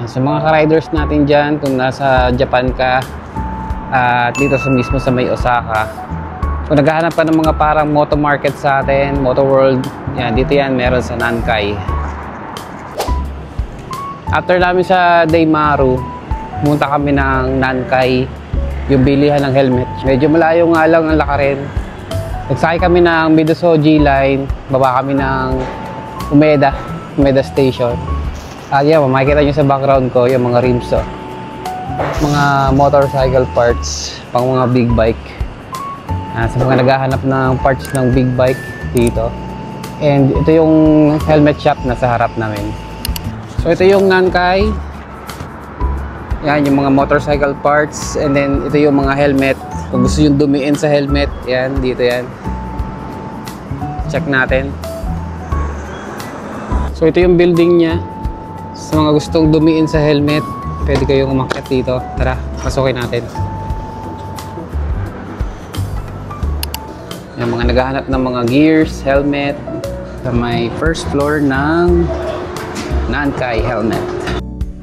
Sa mga ka-riders natin dyan, kung nasa Japan ka at dito sa mismo sa may Osaka, kung naghahanap ka ng mga parang moto market sa atin, Moto World, yan, dito yan, meron sa Nankai. After namin sa Daimaru, pumunta kami ng Nankai, yung bilihan ng helmet. Medyo malayo nga lang ang lakarin. Nagsakay kami ng Midosoji line, baba kami ng Umeda Station. At yan, makikita nyo sa background ko yung mga rims, oh. Mga motorcycle parts, pang mga big bike. Sa mga naghahanap ng parts ng big bike dito. And ito yung helmet shop na sa harap namin. So ito yung Nankai. Yan, yung mga motorcycle parts. And then ito yung mga helmet. Kung gusto yung dumiin sa helmet, yan, dito yan. Check natin. So ito yung building niya. Sa mga gustong dumiin sa helmet, pwede kayong umakyat dito. Tara, pasukin natin. Yung mga naghahanap ng mga gears, helmet, sa may first floor ng Nankai helmet.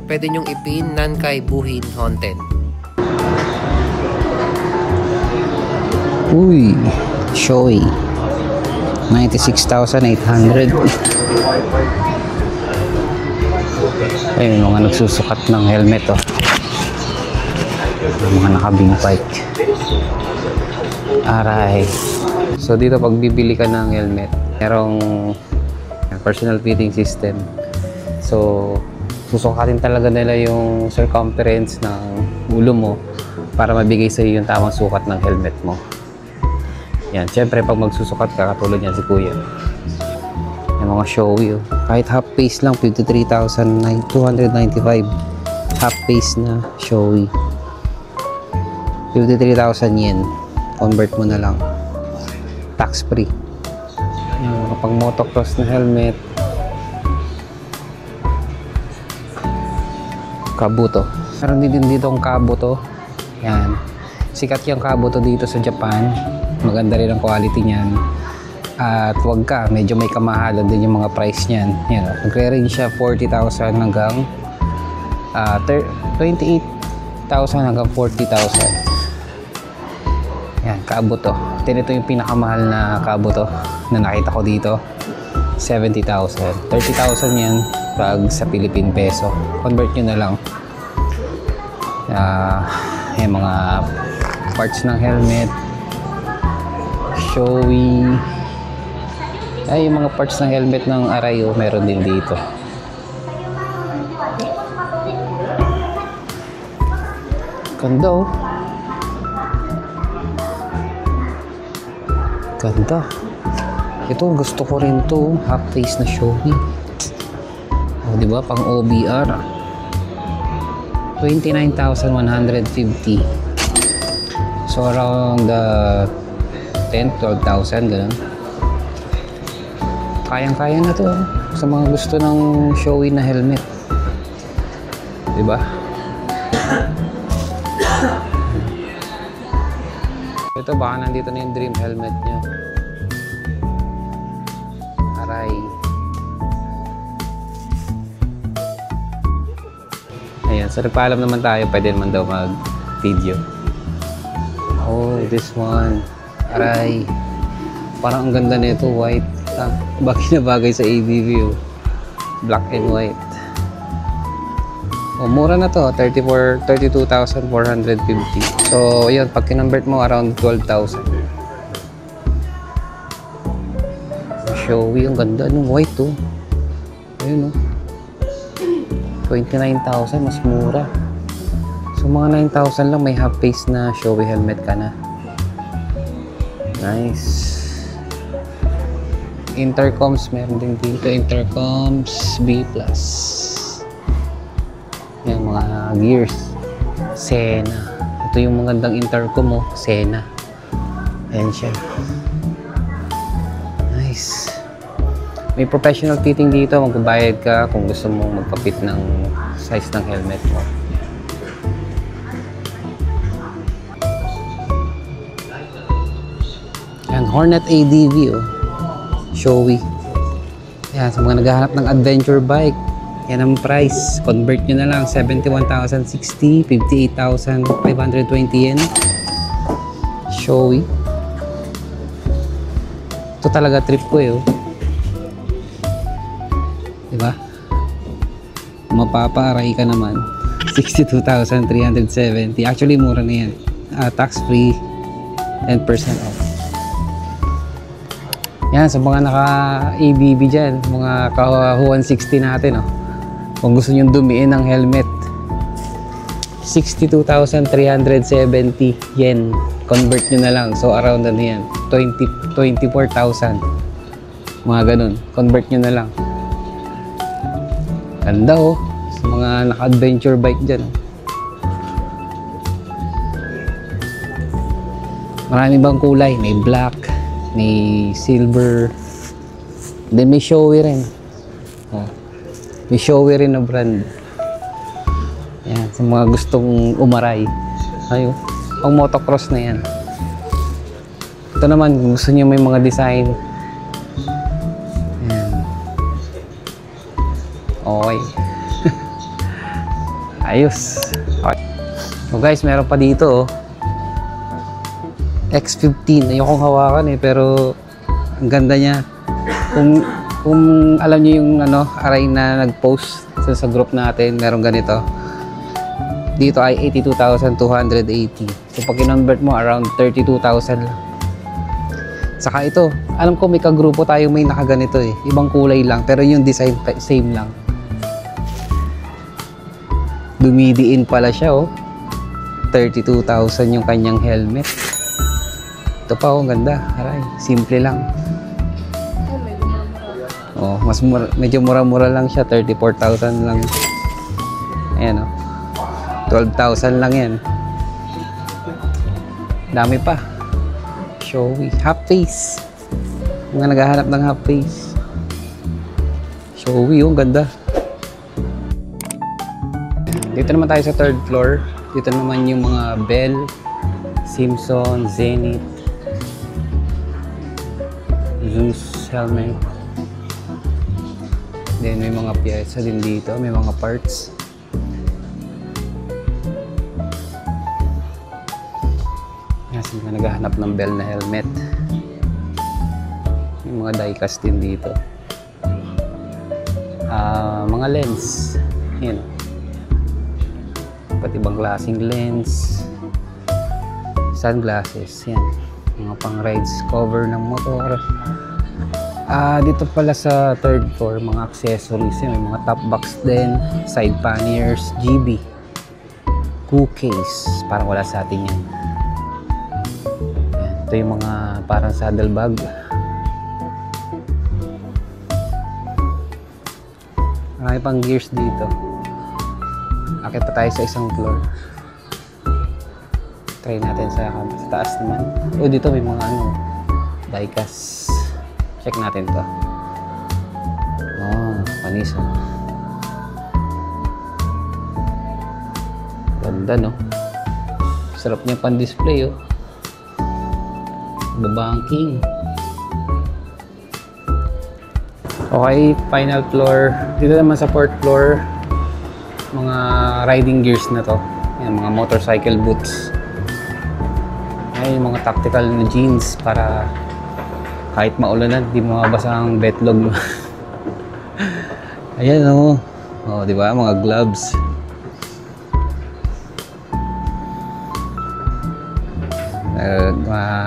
Pwede nyong ipin Nankai Buhin Honten. Uy, Shoei 96,800. Ayun, mga nagsusukat ng helmet, oh. Mga nakabing bike. Aray. So dito pag bibili ka ng helmet, merong personal fitting system. So susukatin talaga nila yung circumference ng ulo mo para mabigay sa iyo yung tamang sukat ng helmet mo. Yan, syempre pag magsusukat ka, katulad yan si Kuya. Yung mga Shoei, oh. Kahit half face lang, 53,295. Half face na Shoei. 53,000 yen. Convert mo na lang. Tax free. Yung mga pang motocross na helmet. Kabuto. Meron din dito ang Kabuto. Yan. Sikat yung Kabuto dito sa Japan. Maganda rin ang quality niyan. At wag ka, medyo may kamahalan din yung mga price niyan. Yan, nagre-range siya 40,000 hanggang 28,000 hanggang 40,000. Yan, Kabuto. Ito yung pinakamahal na Kabuto na nakita ko dito. 70,000. 30,000 yan pag sa Philippine peso. Convert nyo na lang. Yung mga parts ng helmet. Shoei. Ay, yung mga parts ng helmet ng Arayo, meron din dito. Ganda, oh. Ganda. Ito, gusto ko rin to. Half face na Shoei. Oh, di ba? Pang OBR. 29,150. So, around 10,000-12,000, ganun. Kayang-kaya na to, sa mga gusto ng Shoei na helmet. Diba? Ito, baka nandito na yung dream helmet niya. Aray. Ayan, so nagpaalam naman tayo, pwede naman daw mag-video. Oh, this one. Aray. Parang ang ganda nito, white. Bagay na bagay sa ADV, oh. Black and white. Oh, mura na to, 32,450. So, yun, pag kinonvert mo, around 12,000. Shoei, ang ganda ng white, oh. Ayun, oh. 29,000, mas mura. So, mga 9,000 lang, may half face na Shoei helmet ka na. Nice. Intercoms, meron din dito. Intercoms B+. Yung mga gears. Sena. Ito yung magandang intercom, oh. Sena. Ayan siya. Nice. May professional fitting dito. Magbabayad ka kung gusto mong magpapit ng size ng helmet mo. Ayan, Hornet ADV, oh. Shoei. Ayan, sa mga naghahanap ng adventure bike. Yan ang price. Convert nyo na lang. 71,060, 58,520 yen. Showy. Ito talaga trip ko eh. Oh. Diba? Mapapaaray ka naman. 62,370. Actually, mura na yan. Tax-free. 10% off. Yan, sa mga naka-ABB dyan, mga ka-160 natin, oh. Kung gusto nyo dumiin ng helmet, 62,370 yen. Convert nyo na lang. So, around ano yan, 24,000. Mga ganun. Convert nyo na lang. Ganda, oh. Sa mga naka-adventure bike dyan, oh. Marami bang kulay? May black, may silver, then may showy rin. Oh. May showy rin na brand. Yan, sa mga gustong umaray. Ayun, pang motocross na yan. Ito naman, kung gusto niyo may mga design. Yan. Okay. Ayos. Okay. So guys, meron pa dito, oh. X15. Ayokong hawakan eh, pero ang ganda niya. Kung alam niyo yung aray na nag-post sa group natin, meron ganito. Dito ay 82,280. So pag kinonvert mo, around 32,000 lang. Saka ito, alam ko may kagrupo tayo may nakaganito eh. Ibang kulay lang, pero yung design same lang. Dumidiin pala siya, oh. 32,000 yung kanyang helmet. Ito pa, oh, ganda. Aray, simple lang. Oh, mas mura, medyo mura-mura lang siya, 34,000 lang. Ayan, oh. 12,000 lang yan. Dami pa. Showy. Half face. Mga naghahanap ng half face. Showy, oh, ganda. Dito naman tayo sa third floor. Dito naman yung mga Bell, Simpson, Zenith, Zeus helmet. Then may mga pyesa din dito, may mga parts. Kasi mga naghahanap ng Bell na helmet. May mga diecast din dito. Mga lens. Yan. Pati ibang klaseng lens. Sunglasses. Yan. Mga pang rides cover ng motor. Dito pala sa third floor, mga accessories. May mga top box din, side panniers, GB, cool case. Parang wala sa atin yan. Ito yung mga parang saddle bag. Marami pang gears dito. Akit pa tayo sa isang floor. Try natin sa taas naman. O dito may mga diecast. Check natin to. Oh, panis, oh. Ganda, no? Sarap niya pan-display, oh. Banking. Okay, final floor. Dito naman sa fourth floor, mga riding gears na to. Yan, mga motorcycle boots. Ay, mga tactical na jeans para kahit maulanan, di mabasa ang betlog. Ayan, oh. Oh, di ba? Mga gloves.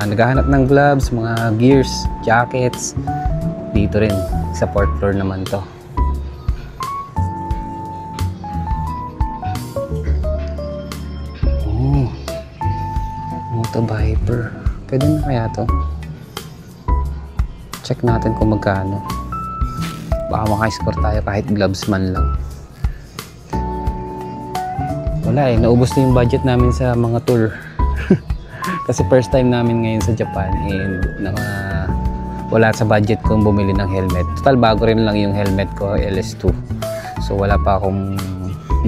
Naghahanap ng gloves, mga gears, jackets. Dito rin, sa fourth floor naman to. Oh, Moto Viper. Pwede na kaya to? Check natin kung magkano. Baka maka-score tayo kahit gloves man lang. Wala eh, naubos na yung budget namin sa mga tour. Kasi first time namin ngayon sa Japan and wala sa budget kong bumili ng helmet. Total bago rin lang yung helmet ko, LS2. So wala pa akong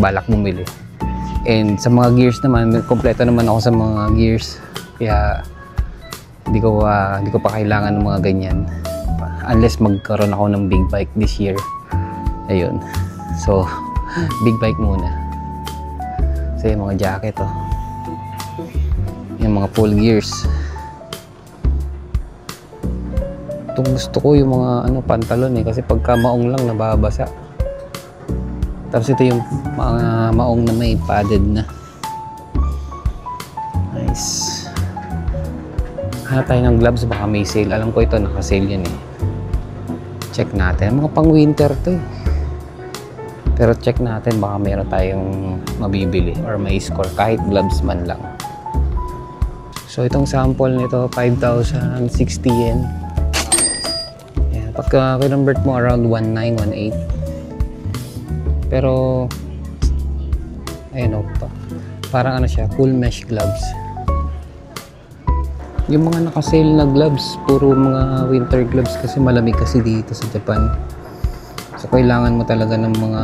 balak bumili. And sa mga gears naman, kompleto naman ako sa mga gears. Kaya hindi ko pa kailangan ng mga ganyan. Unless magkaroon ako ng big bike this year. Ayun. So, big bike muna. So, yung mga jacket, oh. Yung mga full gears. Itong gusto ko yung mga pantalon eh. Kasi pagka maong lang, nababasa. Tapos ito yung mga maong na may padded na. Nice. Hanap tayo ng gloves, baka may sale. Alam ko ito, naka-sale yan eh. Check natin. Mga pang winter to eh. Pero check natin, baka meron tayong mabibili or may score kahit gloves man lang. So itong sample nito, 5,060 yen. Yan. Pagka kinonvert mo around 1918. Pero ayun o, parang siya, full mesh gloves. Yung mga naka-sale na gloves, puro mga winter gloves kasi malamig kasi dito sa Japan. So kailangan mo talaga ng mga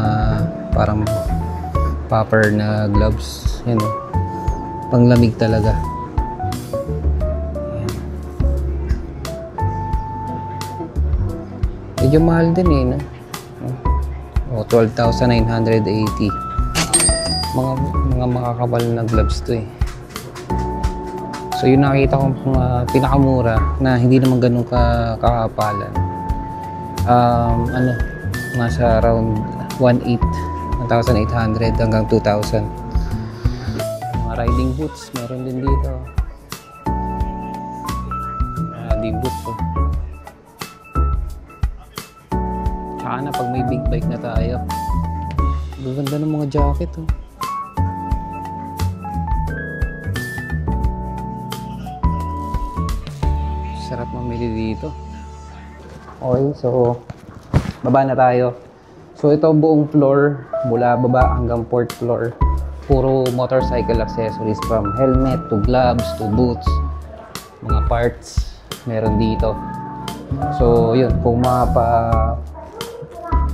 parang popper na gloves. Yan o, panglamig talaga. Yan. Medyo mahal din eh, no? 12,980. Mga makakapal na gloves to eh. So yung nakita ko pinakamura na hindi naman ganun kakapalan. Nasa around 1,800 hanggang 2,000. Mga riding boots meron din dito. Riding boots oh. Tsaka na pag may big bike na tayo. Gaganda ng mga jacket oh. Sarap mamili dito. Okay, so baba na tayo. So ito buong floor, mula baba hanggang 4th floor, puro motorcycle accessories from helmet to gloves to boots, mga parts meron dito. So yun, kung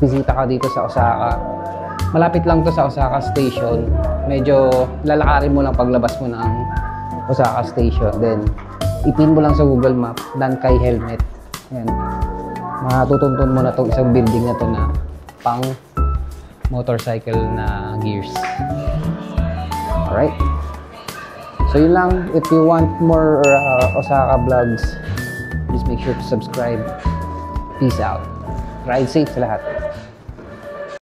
bisita ka dito sa Osaka, malapit lang to sa Osaka Station. Medyo lalakarin mo lang paglabas mo ng Osaka Station, then ipin mo lang sa Google Map, Nankai Helmet. Yan. Matutuntun mo na itong isang building na to na pang motorcycle na gears. Alright? So yun lang. If you want more Osaka vlogs, please make sure to subscribe. Peace out. Ride safe sa lahat.